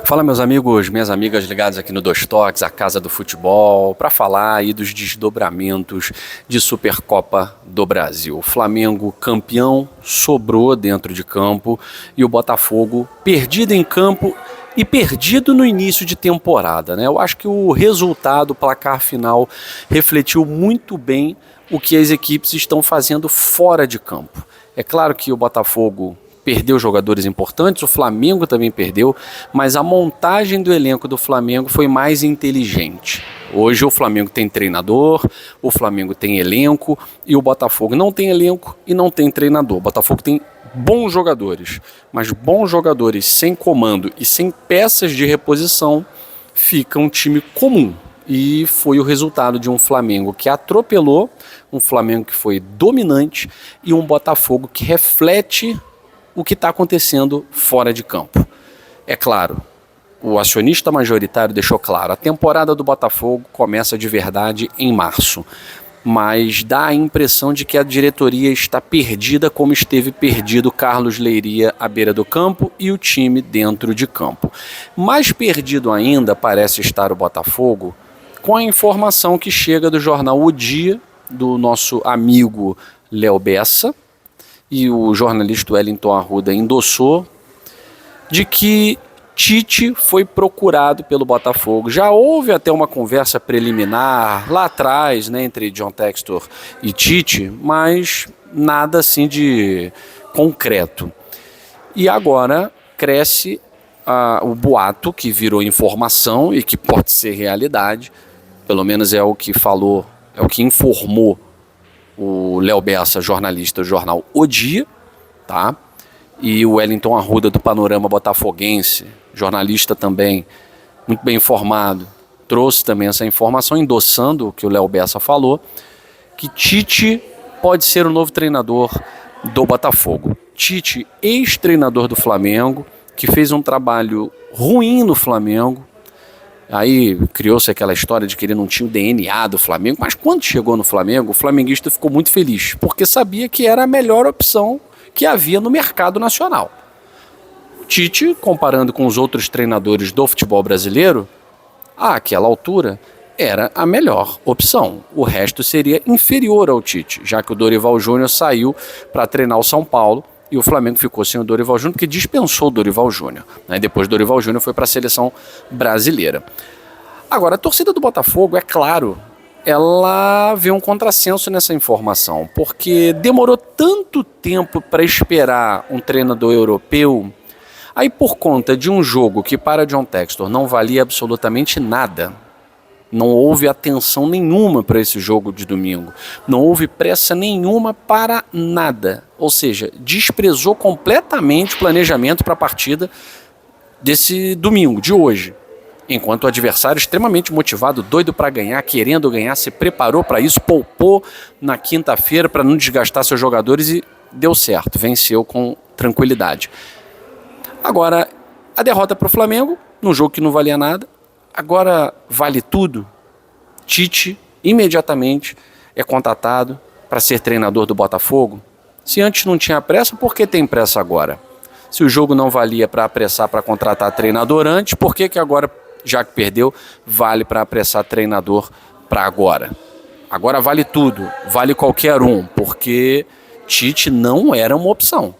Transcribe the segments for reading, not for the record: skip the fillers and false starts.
Fala, meus amigos, minhas amigas ligadas aqui no Dois Toques, a Casa do Futebol, para falar aí dos desdobramentos de Supercopa do Brasil. O Flamengo campeão, sobrou dentro de campo, e o Botafogo perdido em campo e perdido no início de temporada, né? Eu acho que o resultado, o placar final, refletiu muito bem o que as equipes estão fazendo fora de campo. É claro que o Botafogo perdeu jogadores importantes, o Flamengo também perdeu, mas a montagem do elenco do Flamengo foi mais inteligente. Hoje o Flamengo tem treinador, o Flamengo tem elenco, e o Botafogo não tem elenco e não tem treinador. O Botafogo tem bons jogadores, mas bons jogadores sem comando e sem peças de reposição fica um time comum. E foi o resultado de um Flamengo que atropelou, um Flamengo que foi dominante e um Botafogo que reflete o que está acontecendo fora de campo. É claro, o acionista majoritário deixou claro, a temporada do Botafogo começa de verdade em março, mas dá a impressão de que a diretoria está perdida, como esteve perdido Carlos Leiria à beira do campo e o time dentro de campo. Mais perdido ainda parece estar o Botafogo com a informação que chega do jornal O Dia, do nosso amigo Léo Bessa, e o jornalista Wellington Arruda endossou, de que Tite foi procurado pelo Botafogo. Já houve até uma conversa preliminar lá atrás, né, entre John Textor e Tite, mas nada assim de concreto. E agora cresce o boato que virou informação e que pode ser realidade, pelo menos é o que falou, é o que informou o Léo Bessa, jornalista do jornal O Dia, tá? E o Wellington Arruda, do Panorama Botafoguense, jornalista também, muito bem informado, trouxe também essa informação, endossando o que o Léo Bessa falou, que Tite pode ser o novo treinador do Botafogo. Tite, ex-treinador do Flamengo, que fez um trabalho ruim no Flamengo. Aí criou-se aquela história de que ele não tinha o DNA do Flamengo, mas quando chegou no Flamengo, o flamenguista ficou muito feliz, porque sabia que era a melhor opção que havia no mercado nacional. O Tite, comparando com os outros treinadores do futebol brasileiro, àquela altura era a melhor opção. O resto seria inferior ao Tite, já que o Dorival Júnior saiu para treinar o São Paulo, e o Flamengo ficou sem o Dorival Júnior, porque dispensou o Dorival Júnior, né? Depois o Dorival Júnior foi para a seleção brasileira. Agora, a torcida do Botafogo, é claro, ela vê um contrassenso nessa informação, porque demorou tanto tempo para esperar um treinador europeu, aí por conta de um jogo que para John Textor não valia absolutamente nada, não houve atenção nenhuma para esse jogo de domingo. Não houve pressa nenhuma para nada. Ou seja, desprezou completamente o planejamento para a partida desse domingo, de hoje. Enquanto o adversário extremamente motivado, doido para ganhar, querendo ganhar, se preparou para isso, poupou na quinta-feira para não desgastar seus jogadores e deu certo, venceu com tranquilidade. Agora, a derrota para o Flamengo, num jogo que não valia nada. Agora vale tudo. Tite imediatamente é contatado para ser treinador do Botafogo. Se antes não tinha pressa, por que tem pressa agora? Se o jogo não valia para apressar para contratar treinador antes, por que agora, já que perdeu, vale para apressar treinador para agora? Agora vale tudo, vale qualquer um, porque Tite não era uma opção.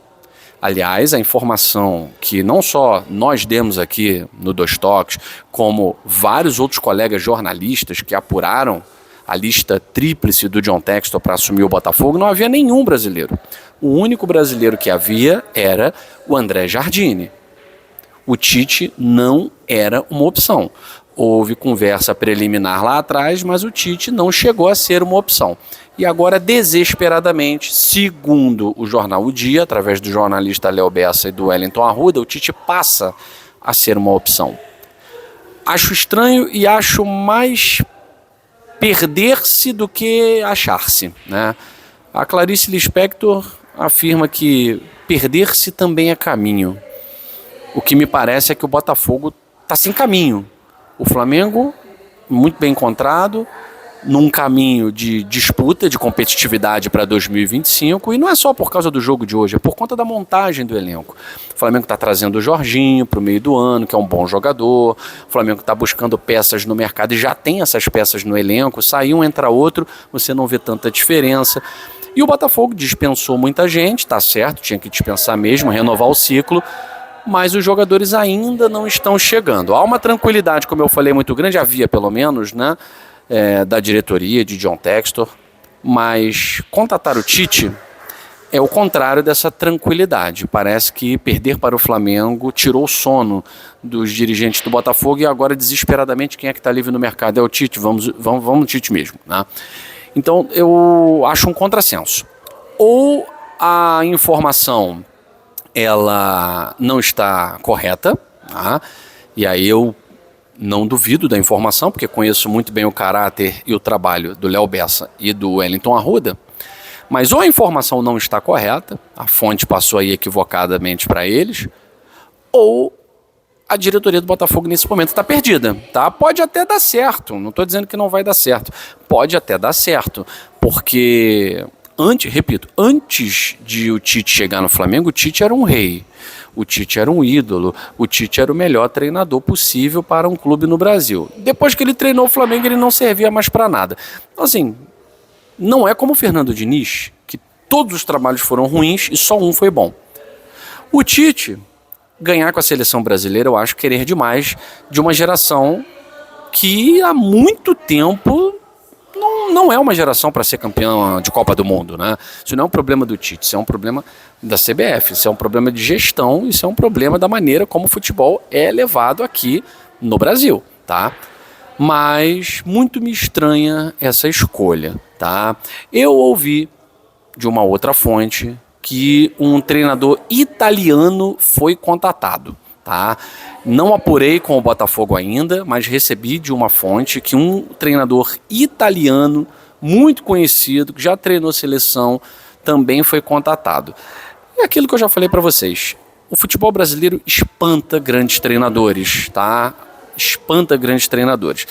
Aliás, a informação que não só nós demos aqui no Dois Toques, como vários outros colegas jornalistas que apuraram a lista tríplice do John Textor para assumir o Botafogo, não havia nenhum brasileiro. O único brasileiro que havia era o André Jardine. O Tite não era uma opção. Houve conversa preliminar lá atrás, mas o Tite não chegou a ser uma opção. E agora, desesperadamente, segundo o jornal O Dia, através do jornalista Léo Bessa e do Wellington Arruda, o Tite passa a ser uma opção. Acho estranho e acho mais perder-se do que achar-se, né? A Clarice Lispector afirma que perder-se também é caminho. O que me parece é que o Botafogo está sem caminho. O Flamengo, muito bem encontrado, num caminho de disputa, de competitividade para 2025, e não é só por causa do jogo de hoje, é por conta da montagem do elenco. O Flamengo está trazendo o Jorginho para o meio do ano, que é um bom jogador, o Flamengo está buscando peças no mercado e já tem essas peças no elenco, sai um, entra outro, você não vê tanta diferença. E o Botafogo dispensou muita gente, tá certo, tinha que dispensar mesmo, renovar o ciclo, mas os jogadores ainda não estão chegando. Há uma tranquilidade, como eu falei, muito grande, havia pelo menos, né, da diretoria, de John Textor, mas contratar o Tite é o contrário dessa tranquilidade. Parece que perder para o Flamengo tirou o sono dos dirigentes do Botafogo e agora, desesperadamente, quem é que está livre no mercado? É o Tite, vamos no Tite mesmo, né? Então, eu acho um contrassenso. Ou a informação ela não está correta, tá? E aí eu não duvido da informação, porque conheço muito bem o caráter e o trabalho do Léo Bessa e do Wellington Arruda, mas ou a informação não está correta, a fonte passou aí equivocadamente para eles, ou a diretoria do Botafogo nesse momento está perdida, tá? Pode até dar certo, não estou dizendo que não vai dar certo, pode até dar certo, porque antes de o Tite chegar no Flamengo, o Tite era um rei, o Tite era um ídolo, o Tite era o melhor treinador possível para um clube no Brasil. Depois que ele treinou o Flamengo, ele não servia mais para nada. Então, assim, não é como o Fernando Diniz, que todos os trabalhos foram ruins e só um foi bom. O Tite ganhar com a seleção brasileira, eu acho querer demais de uma geração que há muito tempo não é uma geração para ser campeã de Copa do Mundo, né? Isso não é um problema do Tite, isso é um problema da CBF, isso é um problema de gestão, isso é um problema da maneira como o futebol é levado aqui no Brasil, tá? Mas muito me estranha essa escolha, tá? Eu ouvi de uma outra fonte que um treinador italiano foi contatado, tá? Não apurei com o Botafogo ainda, mas recebi de uma fonte que um treinador italiano muito conhecido, que já treinou seleção, também foi contatado. É aquilo que eu já falei para vocês. O futebol brasileiro espanta grandes treinadores, tá? Espanta grandes treinadores.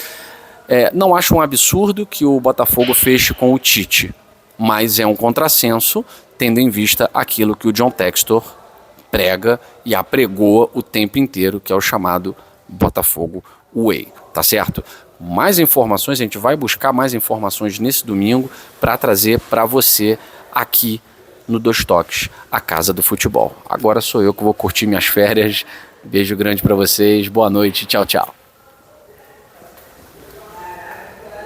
Não acho um absurdo que o Botafogo feche com o Tite, mas é um contrassenso, tendo em vista aquilo que o John Textor prega e apregou o tempo inteiro, que é o chamado Botafogo Way, tá certo? Mais informações, a gente vai buscar mais informações nesse domingo para trazer para você aqui no Dois Toques, a Casa do Futebol. Agora sou eu que vou curtir minhas férias. Beijo grande para vocês, boa noite, tchau, tchau.